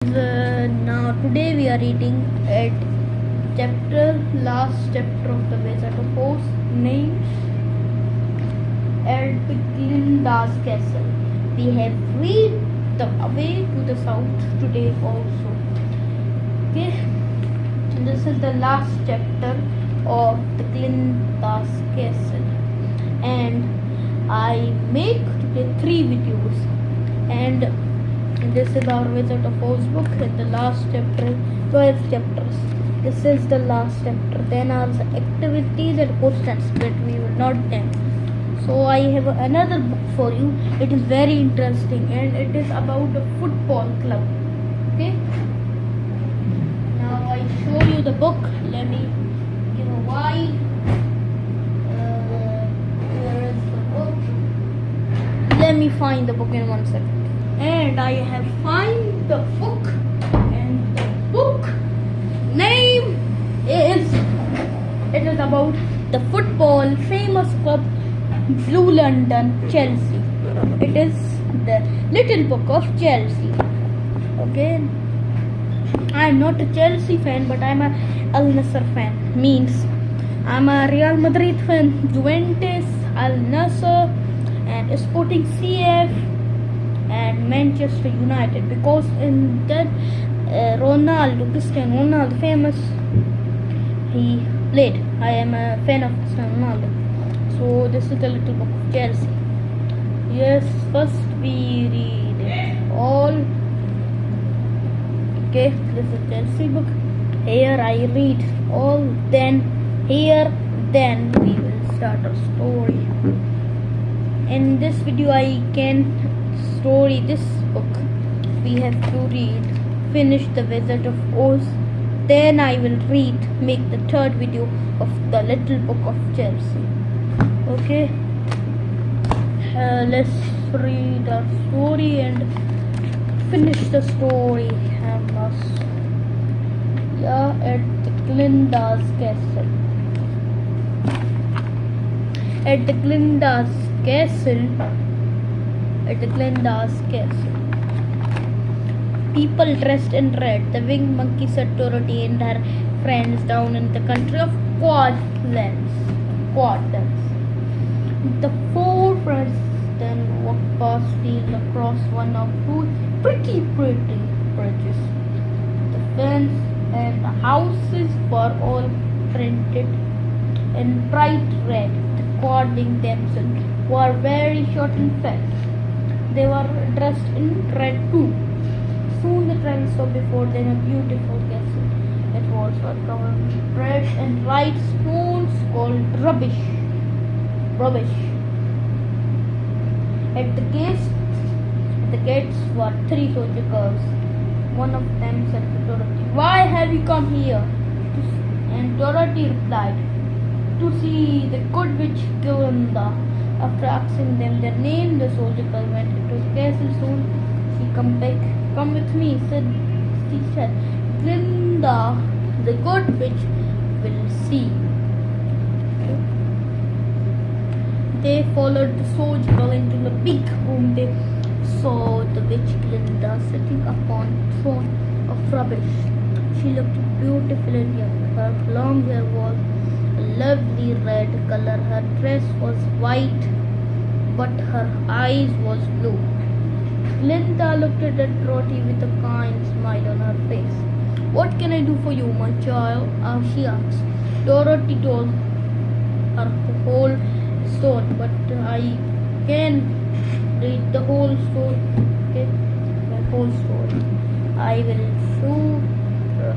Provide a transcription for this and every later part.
Now today we are reading at last chapter of the Wizard of Oz, named at Glinda's castle. We have read the way to the south today also. Okay, this is the last chapter of the Glinda's castle, and I make today 3 videos, and this is our Wizard of Oz book. In the last chapter, 12 chapters. This is the last chapter. Then are the activities and questions that we will not end. So I have another book for you. It is very interesting and it is about a football club. Okay. Now I show you the book. Let me give a wide. Here is the book. Let me find the book in 1 second. And I have find the book, and the book name is about the football famous club Blue London Chelsea. It is the little book of Chelsea. Okay, I am not a Chelsea fan, but I am a Al Nassr fan. Means I am a Real Madrid fan, Juventus, Al Nassr, and Sporting CF, and Manchester United, because in that Cristiano Ronaldo, famous, he played. I am a fan of Cristiano Ronaldo. So this is the little book of Chelsea. Yes, first we read it all. Okay, this is Chelsea book. Here I read all. Then we will start our story. In this video I can story this book. We have to finish the Wizard of Oz. Then I will make the 3rd video of the little book of Chelsea. Okay, let's read our story and finish the story. At the Glinda's castle. At the Glinda's castle. People dressed in red. The winged monkey said Dorothy and her friends down in the country of Quadlands. The 4 friends then walked past fields across one of two pretty bridges. The fence and the houses were all printed in bright red. The Quadling themselves were very short and fat. They were dressed in red too. Soon the travelers saw before them a beautiful castle. It was covered with red and white stones called rubbish. At the gates were 3 soldier girls. One of them said to Dorothy, "Why have you come here?" And Dorothy replied, "To see the good witch Glinda." After asking them their name, the soldier girl went into the castle. Soon she come back. "Come with me," said she said. "Glinda, the good witch, will see." They followed the soldier girl into the big room. They saw the witch Glinda sitting upon a throne of rubbish. She looked beautiful and young. Her long hair was a lovely red color. Her dress was white, but her eyes was blue. Glinda looked at Dorothy with a kind smile on her face. "What can I do for you, my child?" she asked. Dorothy told her whole story, but I can read the whole story. Okay, the whole story. I will show her.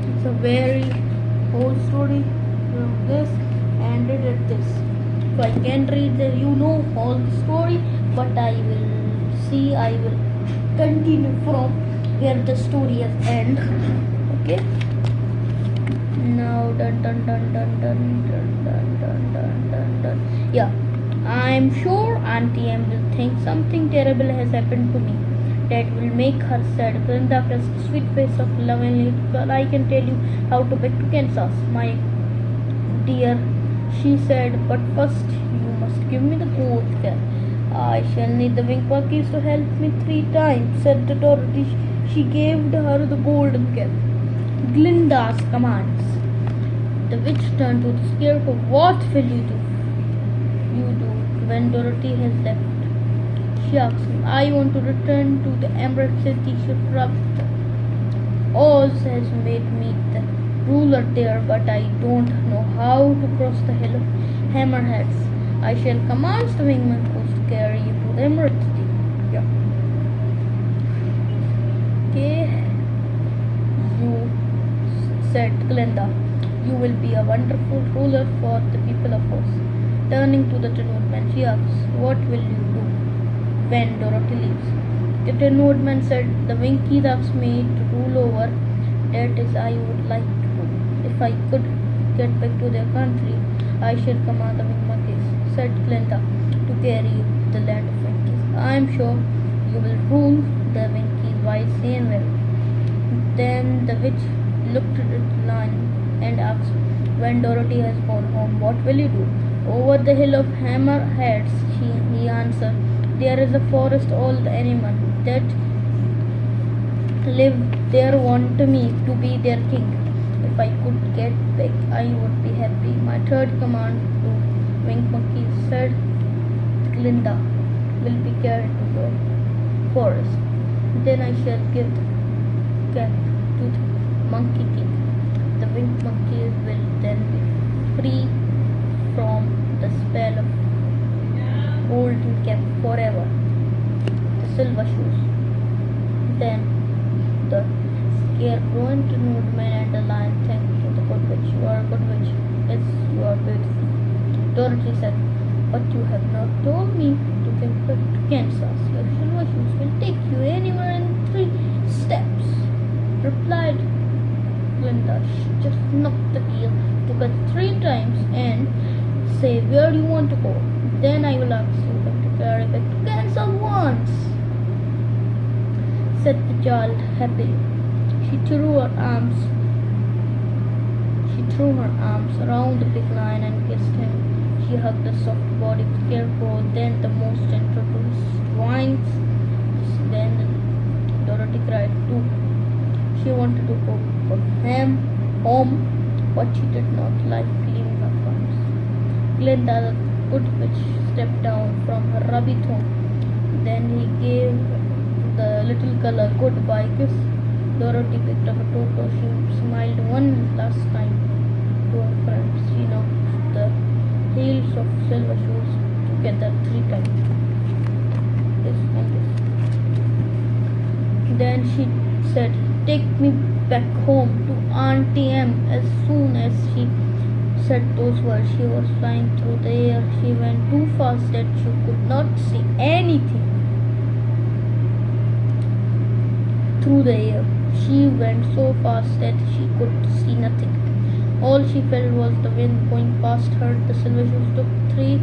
It's a very whole story from this and read it this. So I can read all the story, but I will continue from where the story has end. Okay. Now yeah, I'm sure Auntie Em will think something terrible has happened to me that will make her sad. Glinda pressed the sweet face of lovely girl. "I can tell you how to get to Kansas, my dear," she said, "but first you must give me the gold cat." "I shall need the winged monkeys to help me 3 times," said Dorothy. She gave her the golden cap. Glinda's commands. The witch turned to the scarecrow. What will you do? You do when Dorothy has left. She asked him. I want to return to the Emerald City. She shrugged. Oz has made me the ruler there, but I don't know how to cross the hill of hammerheads. I shall command the wingman to carry you to the Emerald City. Yeah. Okay. You, said Glinda. You will be a wonderful ruler for the people of Oz. Turning to the Tin Woodman, she asked, what will you do when Dorothy leaves? The Tin Woodman said, the Winkies asked me to rule over. That is I would like to do. If I could get back to their country, I shall command the Wing Monkeys, said Glinda, to carry you to the land of Winkies. I am sure you will rule the Winkies wisely and well. Then the witch looked at the lion and asked, when Dorothy has gone home, what will you do? Over the hill of hammerheads, he answered. There is a forest. All the animals that live there want me to be their king. If I could get back, I would be happy. My third command to Wing Monkey, said Glinda, will be carried to the forest. Then I shall give the cap to the Monkey King. The Winged Monkeys will then be free from the spell of golden cap forever. The silver shoes. Then the scarecrow and the woodman and the lion thanked to the good witch. You are a good witch. Yes, you are beautiful. Dorothy said, but you have not told me to get back to Kansas. Your silver shoes will take you anywhere in 3 steps, replied Glinda. Just knock the key together 3 times and say where you want to go. Then I will ask you to carry back to Kansas once, said the child happily. She threw her arms around the big lion and kissed him. She hugged the soft body of the scarecrow, then the most introduced wines. Then Dorothy cried too. She wanted to go home, but she did not like leaving her farms. Glinda, the good witch, stepped down from her ruby throne. Then he gave the little girl a goodbye kiss. Dorothy picked up a toto. She smiled one last time to her friends. She knocked the heels of silver shoes together 3 times. This and this. Then she said, take me back home to Auntie M. As soon as she said those words, she was flying through the air. She went too fast that she could not see anything through the air. She went so fast that she could see nothing. All she felt was the wind going past her. The silver shoes took 3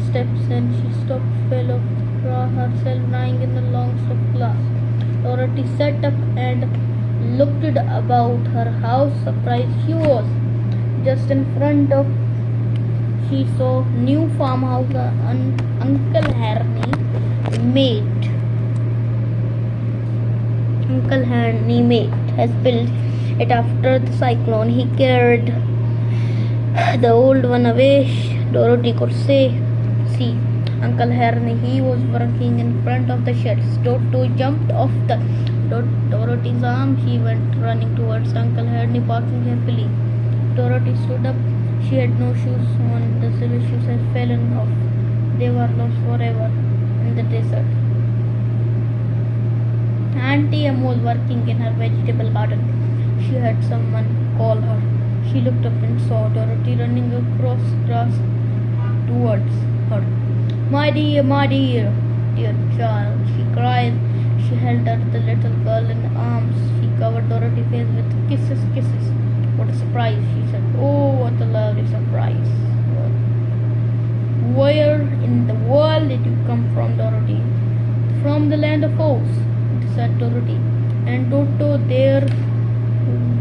steps and she stopped, fell off the grass, herself lying in the long soft glass. Dorothy sat up and looked about her. How surprised she was! Just in front of she saw new farmhouse Uncle Henry made has built it after the cyclone. He carried the old one away. Dorothy could see Uncle Henry. He was working in front of the sheds. Toto jumped off Dorothy's arm. He went running towards Uncle Henry, barking happily. Dorothy stood up. She had no shoes on. The silver shoes had fallen off. They were lost forever in the desert. Auntie M was working in her vegetable garden. She had someone call her. She looked up and saw Dorothy running across grass towards her. My dear, dear child, she cried. She held her the little girl in the arms. She covered Dorothy's face with kisses. What a surprise, she said. Oh, what a lovely surprise. Where in the world did you come from, Dorothy? From the land of Oz, said Dorothy. And Toto there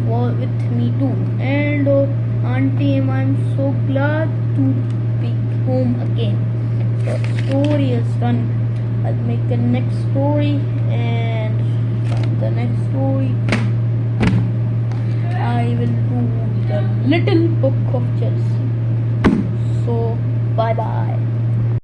was with me too. And Auntie Emma, I'm so glad to be home again. The story is done. I'll make the next story and the next story, I will do the Little Book of Chelsea.